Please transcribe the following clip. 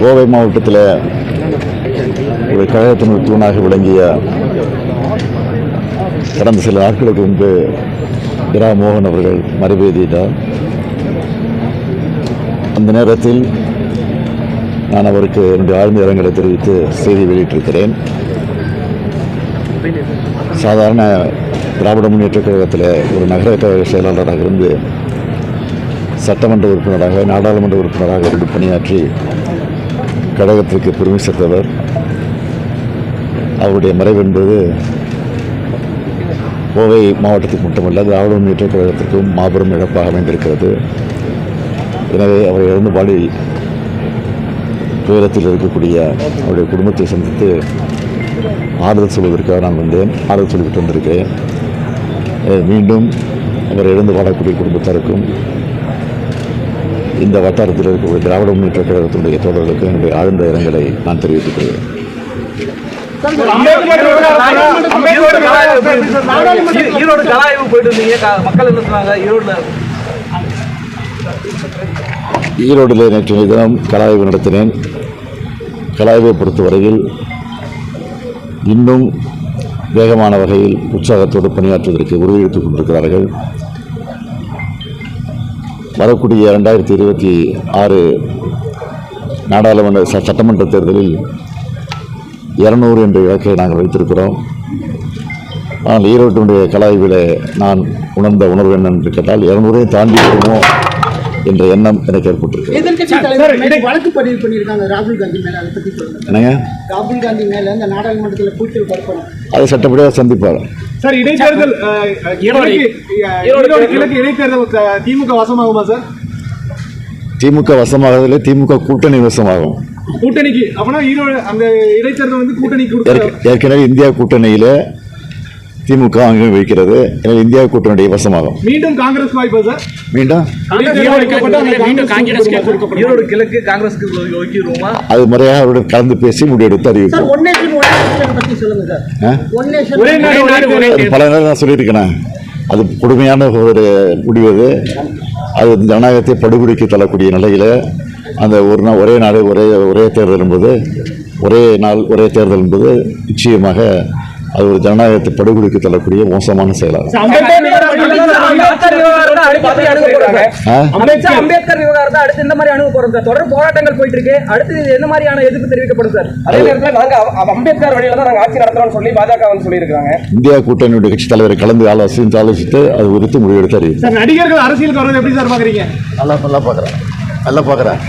கோவை மாவட்டத்தில் ஒரு கழகத்தின் தூணாக விளங்கிய கடந்த சில நாட்களுக்கு முன்பு இரா மோகன் அவர்கள் மறைவேதியிட்டார். அந்த நேரத்தில் நான் அவருக்கு என்னுடைய ஆழ்ந்த இரங்கலை தெரிவித்து செய்தி வெளியிட்டிருக்கிறேன். சாதாரண திராவிட முன்னேற்ற கழகத்தில் ஒரு நகர கழக செயலாளராக இருந்து சட்டமன்ற உறுப்பினராக நாடாளுமன்ற உறுப்பினராக இருந்து பணியாற்றி கழகத்திற்கு பெருமை சேர்த்தவர். அவருடைய மறைவு என்பது கோவை மாவட்டத்துக்கு மட்டுமல்ல, திராவிட முன்னேற்ற கழகத்திற்கும் மாபெரும் இழப்பாக அமைந்திருக்கிறது. எனவே அவரை இழந்த பாடி துயரத்தில் இருக்கக்கூடிய அவருடைய குடும்பத்தை சந்தித்து ஆறுதல் சொல்வதற்காக நான் வந்தேன். ஆறுதல் சொல்லிவிட்டு வந்திருக்கிறேன். மீண்டும் அவர் இழந்து வாழக்கூடிய குடும்பத்தாருக்கும் இந்த வட்டாரத்தில் இருக்கக்கூடிய திராவிட முன்னேற்ற கழகத்தினுடைய தோழர்களுக்கும் என்னுடைய ஆழ்ந்த இரங்கலை நான் தெரிவித்துக் கொள்கிறேன். ஈரோடில் நேற்று தினம் கலாய்வு நடத்தினேன். கலாய்வை பொறுத்தவரையில் இன்னும் வேகமான வகையில் உற்சாகத்தோடு பணியாற்றுவதற்கு உறுதியெடுத்துக் கொண்டிருக்கிறார்கள். வரக்கூடிய 2026 நாடாளுமன்ற சட்டமன்ற தேர்தலில் 200 என்ற இலக்கை நாங்கள் வைத்திருக்கிறோம். ஆனால் ஈரோட்டினுடைய கலாய்வில் நான் உணர்ந்த உணர்வு என்னென்று கேட்டால் 200 தாண்டி வருமோ என்ற எண்ணம் எனக்கு ஏற்பட்டிருக்கு. வழக்கு பதிவு பண்ணியிருக்காங்க ராகுல் காந்தி மேல, அதை பற்றி சொல்லுங்க. என்னங்க? ராகுல் காந்தி மேல இந்த நாடாளுமன்றத்தில் கூச்சல் பரப்பணும், அதை சட்டப்படியாக சந்திப்பார். சார், இடைத்தேர்தல் இடைத்தேர்தல் திமுக வசமாகுமா சார்? திமுக வசமாகதில்லை, திமுக கூட்டணி வசமாகும். கூட்டணிக்கு அப்படின்னா ஈரோடு அந்த இடைத்தேர்தல் வந்து கூட்டணிக்கு ஏற்கனவே இந்தியா கூட்டணியில் திமுக அங்கே வைக்கிறது. எனவே இந்தியா கூட்டணியுடைய வசமாகும். மீண்டும் காங்கிரஸ் வாய்ப்பா சார்? மீண்டும் அது முறையாக அவருடன் கலந்து பேசி முடிவெடுத்து அறிவிப்போம். பல நேரம் நான் சொல்லியிருக்கேன், அது கொடுமையான ஒரு முடிவு. அது ஜனநாயகத்தை படுகொலைக்கு தள்ளக்கூடிய நிலையில் அந்த ஒரு நாள் ஒரே நாடு ஒரே தேர்தல் என்பது ஒரே நாள் ஒரே தேர்தல் என்பது நிச்சயமாக அது ஒரு ஜனநாயகத்தை படுகொலைக்கு தள்ளக்கூடிய மோசமான செயலாகும். அம்பேத்கர் விவகாரத்தை அடுத்து இந்த மாதிரி அணுக போறோம் சார். தொடர் போராட்டங்கள் போயிட்டு இருக்கு. அடுத்து என்ன மாதிரியான எதிர்ப்பு தெரிவிக்கப்படும் சார்? அதே நேரத்தில் நாங்க அம்பேத்கர் வழியில தான் நாங்க ஆட்சி நடத்துறோம்னு சொல்லி பாஜக வந்து சொல்லியிருக்காங்க. இந்தியா கூட்டணியுடைய கட்சி தலைவரை கலந்து ஆலோசித்து அது குறித்து முடிவெடுத்து அறிவித்தார். நடிகர்கள் அரசியலுக்கு வரது எப்படி சார் பாக்குறீங்க? நல்லா பாக்குறேன்.